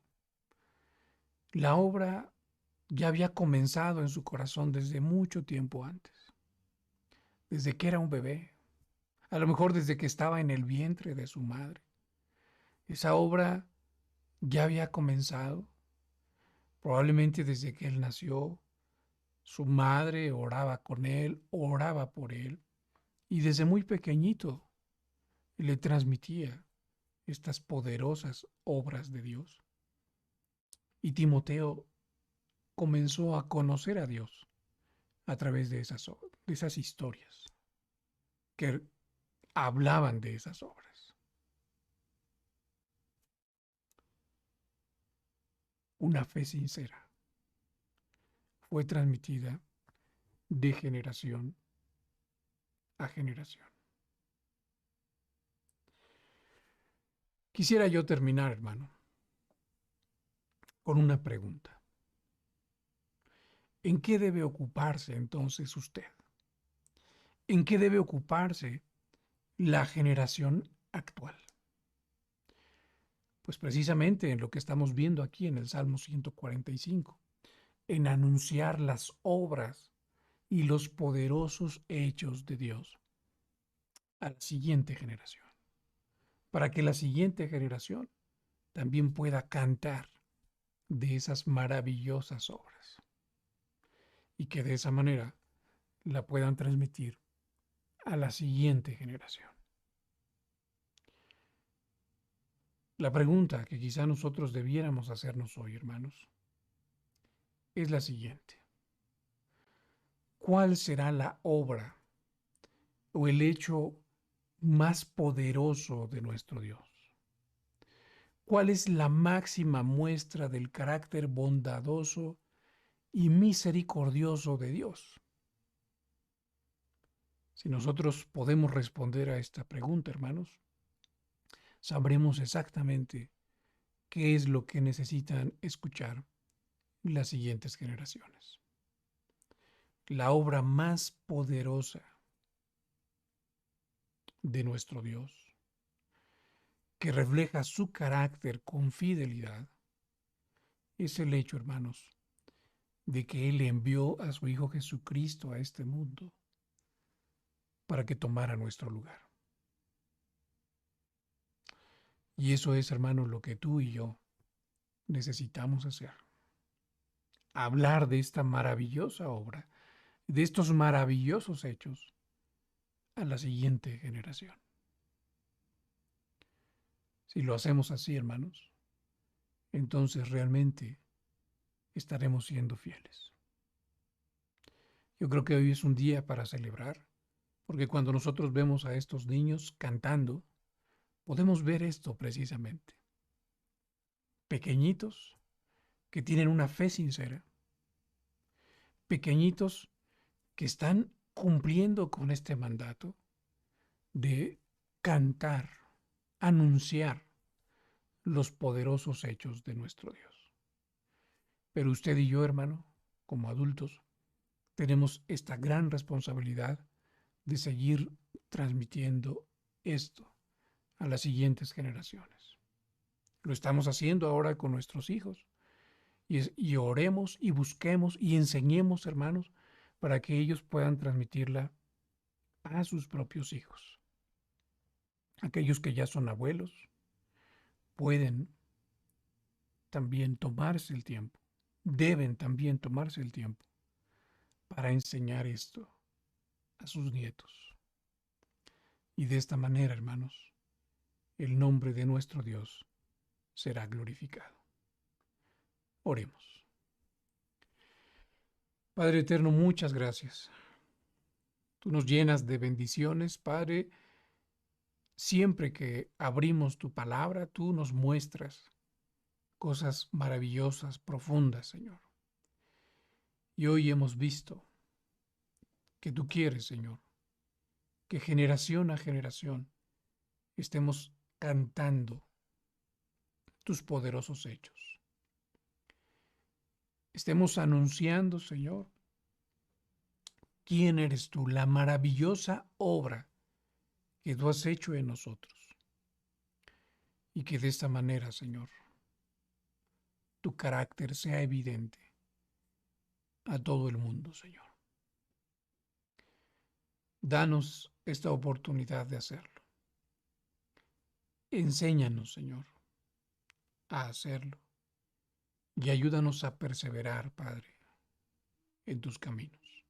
C: la obra ya había comenzado en su corazón desde mucho tiempo antes, desde que era un bebé, a lo mejor desde que estaba en el vientre de su madre. Esa obra ya había comenzado, probablemente desde que él nació. Su madre oraba con él, oraba por él, y desde muy pequeñito le transmitía estas poderosas obras de Dios. Y Timoteo comenzó a conocer a Dios a través de esas historias que hablaban de esas obras. Una fe sincera fue transmitida de generación a generación. Quisiera yo terminar, hermano, con una pregunta. ¿En qué debe ocuparse entonces usted? ¿En qué debe ocuparse la generación actual? Pues precisamente en lo que estamos viendo aquí en el Salmo 145, en anunciar las obras y los poderosos hechos de Dios a la siguiente generación, para que la siguiente generación también pueda cantar de esas maravillosas obras y que de esa manera la puedan transmitir a la siguiente generación. La pregunta que quizá nosotros debiéramos hacernos hoy, hermanos, es la siguiente. ¿Cuál será la obra o el hecho más poderoso de nuestro Dios? ¿Cuál es la máxima muestra del carácter bondadoso y misericordioso de Dios? Si nosotros podemos responder a esta pregunta, hermanos, sabremos exactamente qué es lo que necesitan escuchar las siguientes generaciones. La obra más poderosa de nuestro Dios, que refleja su carácter con fidelidad, es el hecho, hermanos, de que Él envió a su Hijo Jesucristo a este mundo para que tomara nuestro lugar. Y eso es, hermanos, lo que tú y yo necesitamos hacer. Hablar de esta maravillosa obra, de estos maravillosos hechos a la siguiente generación. Si lo hacemos así, hermanos, entonces realmente estaremos siendo fieles. Yo creo que hoy es un día para celebrar, porque cuando nosotros vemos a estos niños cantando, podemos ver esto precisamente. Pequeñitos que tienen una fe sincera, pequeñitos que están cumpliendo con este mandato de cantar, anunciar los poderosos hechos de nuestro Dios. Pero usted y yo, hermano, como adultos, tenemos esta gran responsabilidad de seguir transmitiendo esto a las siguientes generaciones. Lo estamos haciendo ahora con nuestros hijos. Y oremos y busquemos y enseñemos, hermanos, para que ellos puedan transmitirla a sus propios hijos. Aquellos que ya son abuelos pueden también tomarse el tiempo, deben también tomarse el tiempo para enseñar esto a sus nietos. Y de esta manera, hermanos, el nombre de nuestro Dios será glorificado. Oremos. Padre eterno, muchas gracias. Tú nos llenas de bendiciones, Padre. Siempre que abrimos tu palabra, tú nos muestras cosas maravillosas, profundas, Señor. Y hoy hemos visto que tú quieres, Señor, que generación a generación estemos cantando tus poderosos hechos. Estemos anunciando, Señor, quién eres tú, la maravillosa obra que tú has hecho en nosotros. Y que de esta manera, Señor, tu carácter sea evidente a todo el mundo, Señor. Danos esta oportunidad de hacerlo. Enséñanos, Señor, a hacerlo y ayúdanos a perseverar, Padre, en tus caminos.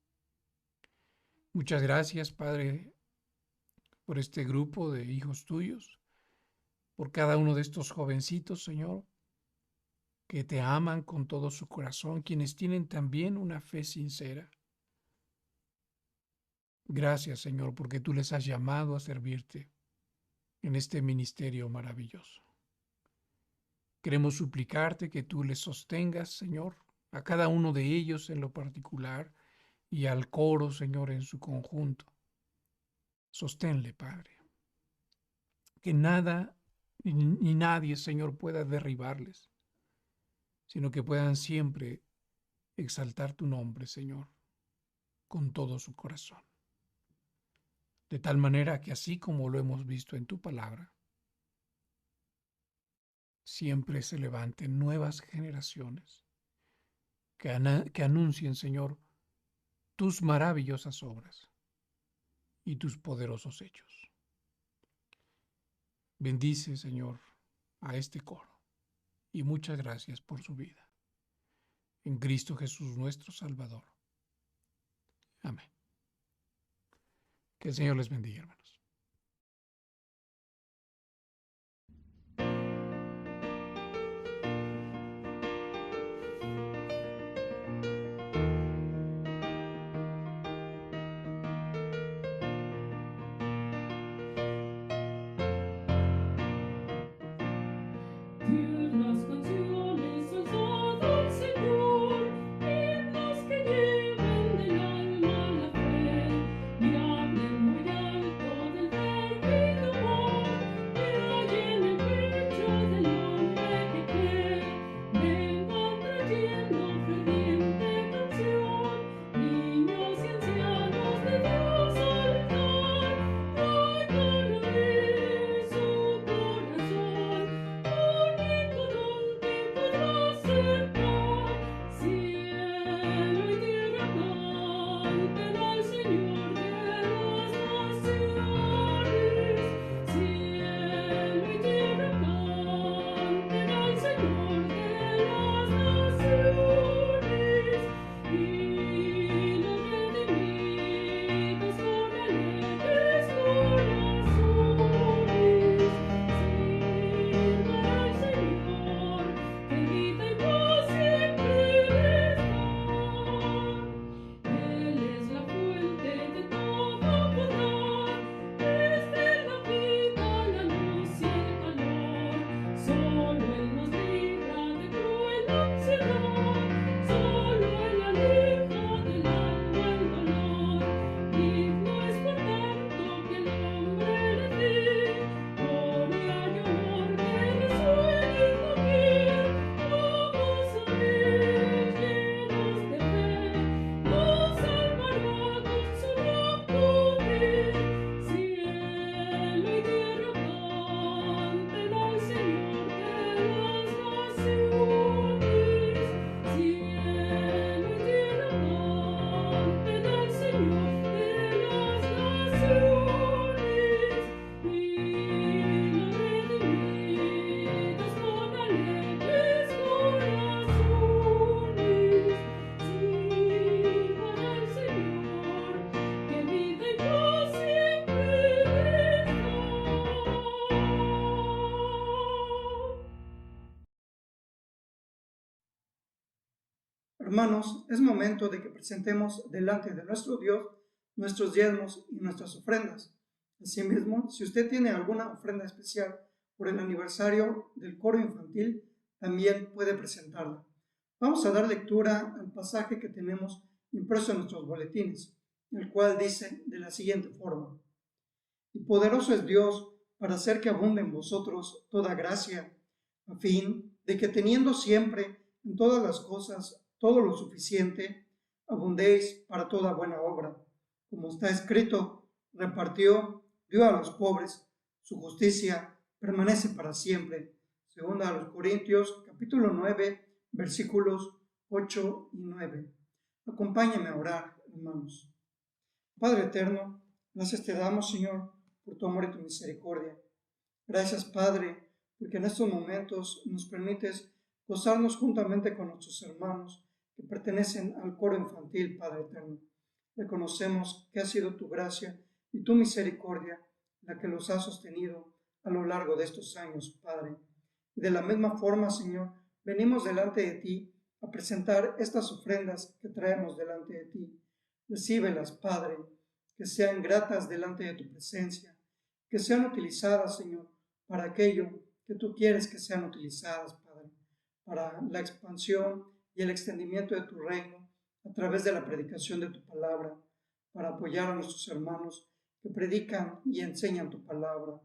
C: Muchas gracias, Padre, por este grupo de hijos tuyos, por cada uno de estos jovencitos, Señor, que te aman con todo su corazón, quienes tienen también una fe sincera. Gracias, Señor, porque tú les has llamado a servirte en este ministerio maravilloso. Queremos suplicarte que tú les sostengas, Señor, a cada uno de ellos en lo particular y al coro, Señor, en su conjunto. Sosténle, Padre. Que nada ni nadie, Señor, pueda derribarles, sino que puedan siempre exaltar tu nombre, Señor, con todo su corazón. De tal manera que así como lo hemos visto en tu palabra, siempre se levanten nuevas generaciones que anuncien, Señor, tus maravillosas obras y tus poderosos hechos. Bendice, Señor, a este coro y muchas gracias por su vida. En Cristo Jesús nuestro Salvador. Amén. Que el Señor les bendiga, hermanos.
G: Las canciones al todo el Señor, himnos que lleven del alma la fe y hablen muy alto del perdido amor que hay en el pecho del hombre que cree. Vengan trayendo ferviente canción, niños y ancianos de Dios al altar, traigan a Él su corazón. Único don que podrá aceptar, cielo y tierra canten al Señor de las naciones. Cielo y tierra canten al Señor de las naciones. Y los redimidos con alegres corazones sirvan al Señor, que vida y paz siempre les da. Él es la fuente de todo bondad, desde la vida, la luz y el calor. Solo Él nos libra de cruel ansiedad, solo Él aleja del alma el dolor. Digno es por tanto que el hombre le dé gloria y honor, que resuene en doquier. Vamos a Él llenos de fe, nos salvará con su gran poder. Cielo y tierra canten al Señor de las naciones. Cielo y tierra canten al Señor de las naciones. Y los redimidos con alegres corazones sirvan al Señor, que vida y paz siempre les da.
H: Hermanos, es momento de que presentemos delante de nuestro Dios nuestros diezmos y nuestras ofrendas. Asimismo, si usted tiene alguna ofrenda especial por el aniversario del coro infantil, también puede presentarla. Vamos a dar lectura al pasaje que tenemos impreso en nuestros boletines, el cual dice de la siguiente forma: Y poderoso es Dios para hacer que abunde en vosotros toda gracia, a fin de que teniendo siempre en todas las cosas todo lo suficiente, abundéis para toda buena obra. Como está escrito, repartió dio a los pobres, su justicia permanece para siempre. Segunda a los Corintios, capítulo 9, versículos 8 y 9. Acompáñame a orar, hermanos. Padre eterno, gracias te damos, Señor, por tu amor y tu misericordia. Gracias, Padre, porque en estos momentos nos permites gozarnos juntamente con nuestros hermanos que pertenecen al coro infantil, Padre eterno. Reconocemos que ha sido tu gracia y tu misericordia la que los ha sostenido a lo largo de estos años, Padre. Y de la misma forma, Señor, venimos delante de ti a presentar estas ofrendas que traemos delante de ti. Recíbelas, Padre, que sean gratas delante de tu presencia, que sean utilizadas, Señor, para aquello que tú quieres que sean utilizadas, Padre, para la expansión y el extendimiento de tu reino a través de la predicación de tu palabra, para apoyar a nuestros hermanos que predican y enseñan tu palabra.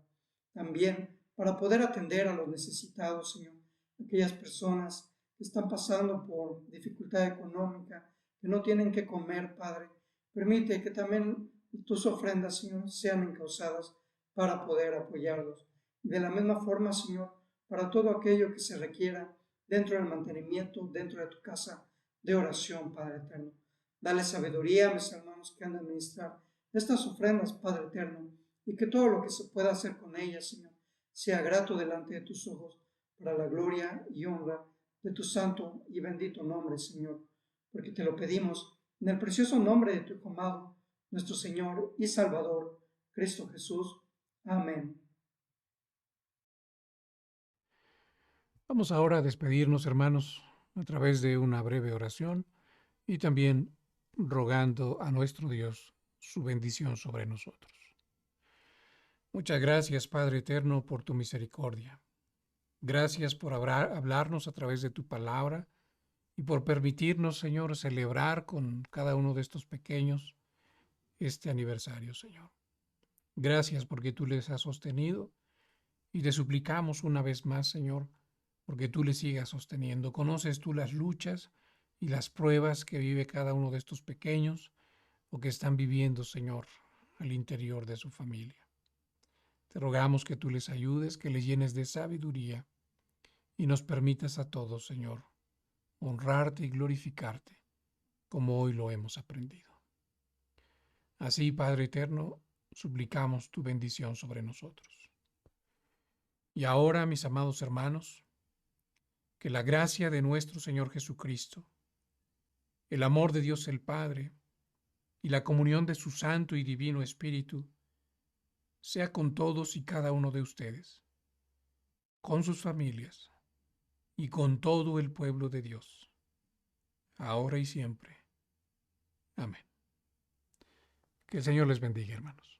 H: También para poder atender a los necesitados, Señor, aquellas personas que están pasando por dificultad económica, que no tienen que comer, Padre. Permite que también tus ofrendas, Señor, sean encausadas para poder apoyarlos. De la misma forma, Señor, para todo aquello que se requiera dentro del mantenimiento, dentro de tu casa de oración, Padre eterno. Dale sabiduría a mis hermanos que han de administrar estas ofrendas, Padre eterno, y que todo lo que se pueda hacer con ellas, Señor, sea grato delante de tus ojos, para la gloria y honra de tu santo y bendito nombre, Señor, porque te lo pedimos en el precioso nombre de tu Hijo amado, nuestro Señor y Salvador, Cristo Jesús. Amén.
C: Vamos ahora a despedirnos, hermanos, a través de una breve oración y también rogando a nuestro Dios su bendición sobre nosotros. Muchas gracias, Padre eterno, por tu misericordia. Gracias por hablarnos a través de tu palabra y por permitirnos, Señor, celebrar con cada uno de estos pequeños este aniversario, Señor. Gracias porque tú les has sostenido y te suplicamos una vez más, Señor, porque tú les sigas sosteniendo. Conoces tú las luchas y las pruebas que vive cada uno de estos pequeños o que están viviendo, Señor, al interior de su familia. Te rogamos que tú les ayudes, que les llenes de sabiduría y nos permitas a todos, Señor, honrarte y glorificarte como hoy lo hemos aprendido. Así, Padre eterno, suplicamos tu bendición sobre nosotros. Y ahora, mis amados hermanos, que la gracia de nuestro Señor Jesucristo, el amor de Dios el Padre y la comunión de su Santo y Divino Espíritu sea con todos y cada uno de ustedes, con sus familias y con todo el pueblo de Dios, ahora y siempre. Amén. Que el Señor les bendiga, hermanos.